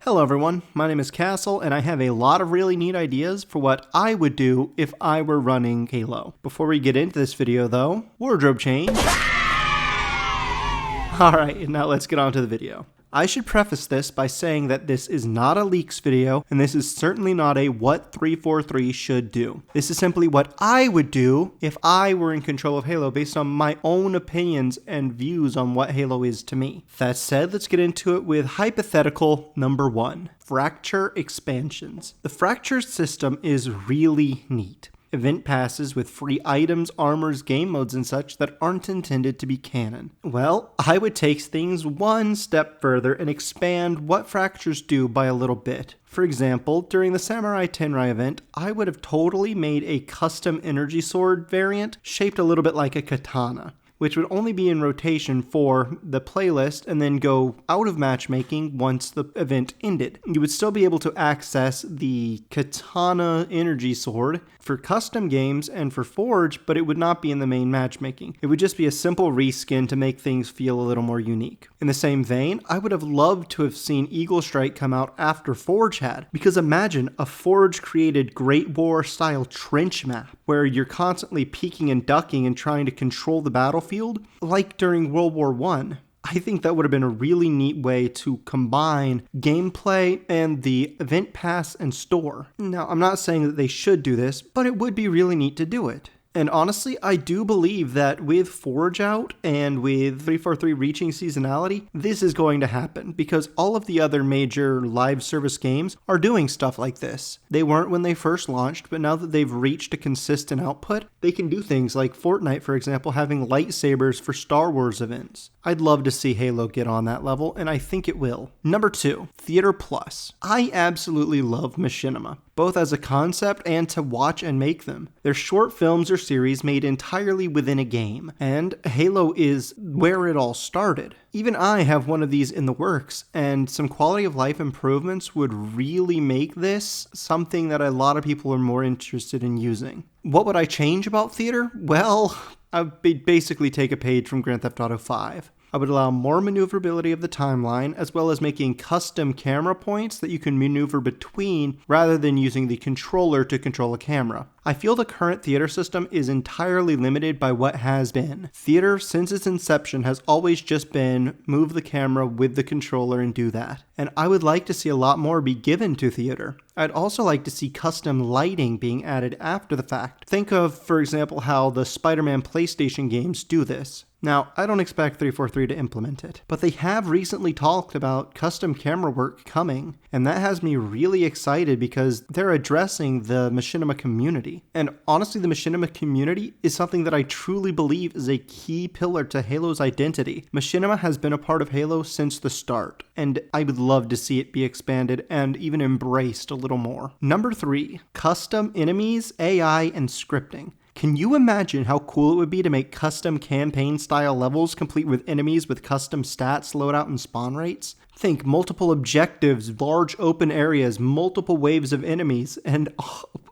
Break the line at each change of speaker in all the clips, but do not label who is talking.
Hello everyone, my name is Castle and I have a lot of really neat ideas for what I would do if I were running Halo. Before we get into this video though, wardrobe change. Alright, now let's get on to the video. I should preface this by saying that this is not a leaks video, and this is certainly not a what 343 should do. This is simply what I would do if I were in control of Halo based on my own opinions and views on what Halo is to me. That said, let's get into it with hypothetical number 1. Fracture expansions. The Fracture system is really neat. Event passes with free items, armors, game modes, and such that aren't intended to be canon. Well, I would take things one step further and expand what fractures do by a little bit. For example, during the Samurai Tenrai event, I would have totally made a custom energy sword variant shaped a little bit like a katana, which would only be in rotation for the playlist and then go out of matchmaking once the event ended. You would still be able to access the katana energy sword for custom games and for Forge, but it would not be in the main matchmaking. It would just be a simple reskin to make things feel a little more unique. In the same vein, I would have loved to have seen Eagle Strike come out after Forge had, because imagine a Forge created Great War style trench map where you're constantly peeking and ducking and trying to control the battlefield like during World War I. I think that would have been a really neat way to combine gameplay and the event pass and store. Now, I'm not saying that they should do this, but it would be really neat to do it. And honestly, I do believe that with Forge out and with 343 reaching seasonality, this is going to happen because all of the other major live service games are doing stuff like this. They weren't when they first launched, but now that they've reached a consistent output, they can do things like Fortnite, for example, having lightsabers for Star Wars events. I'd love to see Halo get on that level, and I think it will. Number 2, Theater Plus. I absolutely love Machinima, both as a concept and to watch and make them. They're short films or series made entirely within a game, and Halo is where it all started. Even I have one of these in the works, and some quality of life improvements would really make this something that a lot of people are more interested in using. What would I change about theater? Well, I'd basically take a page from Grand Theft Auto 5. I would allow more maneuverability of the timeline, as well as making custom camera points that you can maneuver between rather than using the controller to control a camera. I feel the current theater system is entirely limited by what has been. Theater, since its inception, has always just been move the camera with the controller and do that. And I would like to see a lot more be given to theater. I'd also like to see custom lighting being added after the fact. Think of, for example, how the Spider-Man PlayStation games do this. Now, I don't expect 343 to implement it, but they have recently talked about custom camera work coming, and that has me really excited because they're addressing the Machinima community. And honestly, the Machinima community is something that I truly believe is a key pillar to Halo's identity. Machinima has been a part of Halo since the start, and I would love to see it be expanded and even embraced a little more. Number 3, custom enemies, AI, and scripting. Can you imagine how cool it would be to make custom campaign-style levels complete with enemies with custom stats, loadout, and spawn rates? Think multiple objectives, large open areas, multiple waves of enemies, and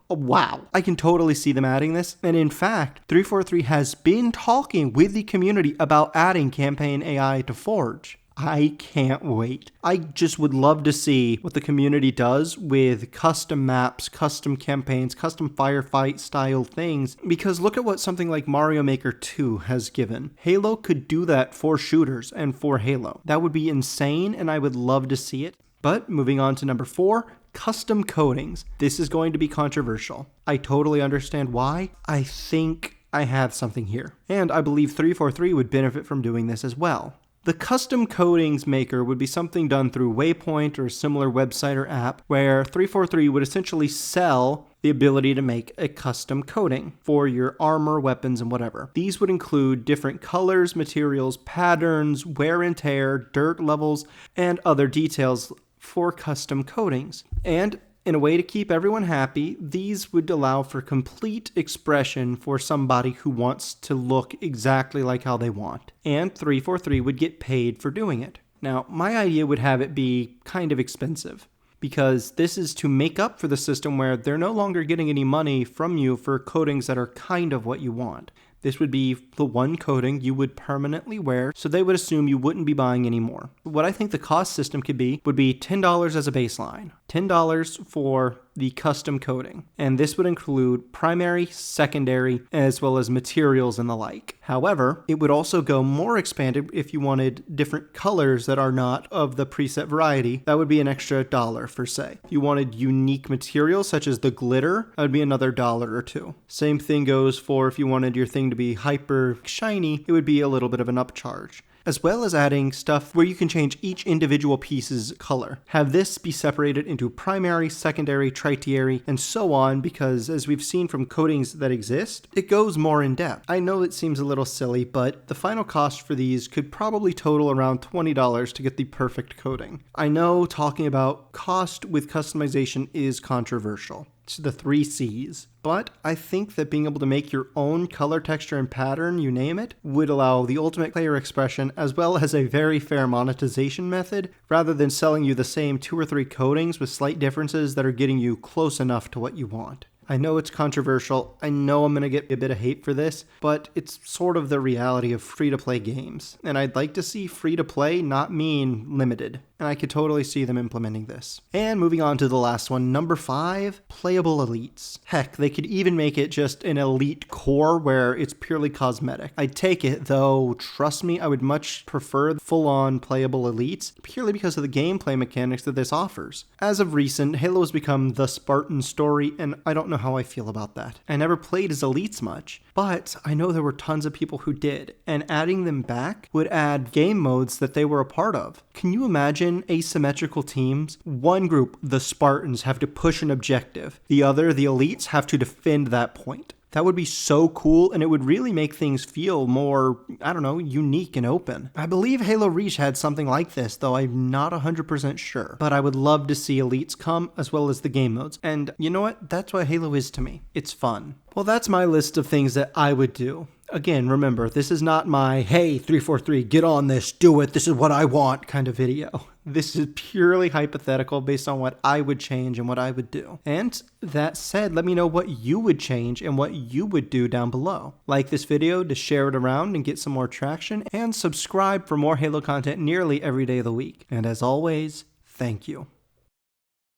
wow. I can totally see them adding this, and in fact, 343 has been talking with the community about adding campaign AI to Forge. I can't wait. I just would love to see what the community does with custom maps, custom campaigns, custom firefight style things, because look at what something like Mario Maker 2 has given. Halo could do that for shooters and for Halo. That would be insane, and I would love to see it. But moving on to number 4, custom coatings. This is going to be controversial. I totally understand why. I think I have something here, and I believe 343 would benefit from doing this as well. The custom coatings maker would be something done through Waypoint or a similar website or app where 343 would essentially sell the ability to make a custom coating for your armor, weapons, and whatever. These would include different colors, materials, patterns, wear and tear, dirt levels, and other details for custom coatings. And in a way to keep everyone happy, these would allow for complete expression for somebody who wants to look exactly like how they want. And 343 would get paid for doing it. Now, my idea would have it be kind of expensive, because this is to make up for the system where they're no longer getting any money from you for coatings that are kind of what you want. This would be the one coating you would permanently wear, so they would assume you wouldn't be buying any more. What I think the cost system could be would be $10 as a baseline. $10 for the custom coating. And this would include primary, secondary, as well as materials and the like. However, it would also go more expanded if you wanted different colors that are not of the preset variety. That would be an extra $1 for say. If you wanted unique materials such as the glitter, that would be another $1 or $2. Same thing goes for if you wanted your thing to be hyper shiny, it would be a little bit of an upcharge. As well as adding stuff where you can change each individual piece's color. Have this be separated into primary, secondary, tertiary, and so on, because as we've seen from coatings that exist, it goes more in depth. I know it seems a little silly, but the final cost for these could probably total around $20 to get the perfect coating. I know talking about cost with customization is controversial. It's the 3 C's. But I think that being able to make your own color, texture, and pattern, you name it, would allow the ultimate player expression as well as a very fair monetization method, rather than selling you the same 2 or 3 coatings with slight differences that are getting you close enough to what you want. I know it's controversial, I know I'm going to get a bit of hate for this, but it's sort of the reality of free-to-play games, and I'd like to see free-to-play not mean limited, and I could totally see them implementing this. And moving on to the last one, number 5, playable elites. Heck, they could even make it just an elite core where it's purely cosmetic. I'd take it, though trust me, I would much prefer full-on playable elites, purely because of the gameplay mechanics that this offers. As of recent, Halo has become the Spartan story, and I don't know how I feel about that. I never played as elites much, but I know there were tons of people who did, and adding them back would add game modes that they were a part of. Can you imagine asymmetrical teams? One group, the Spartans, have to push an objective. The other, the elites, have to defend that point. That would be so cool, and it would really make things feel more, unique and open. I believe Halo Reach had something like this, though I'm not 100% sure. But I would love to see elites come, as well as the game modes. And you know what? That's what Halo is to me. It's fun. Well, that's my list of things that I would do. Again, remember, this is not my, hey, 343, get on this, do it, this is what I want kind of video. This is purely hypothetical based on what I would change and what I would do. And that said, let me know what you would change and what you would do down below. Like this video to share it around and get some more traction, and subscribe for more Halo content nearly every day of the week. And as always, thank you.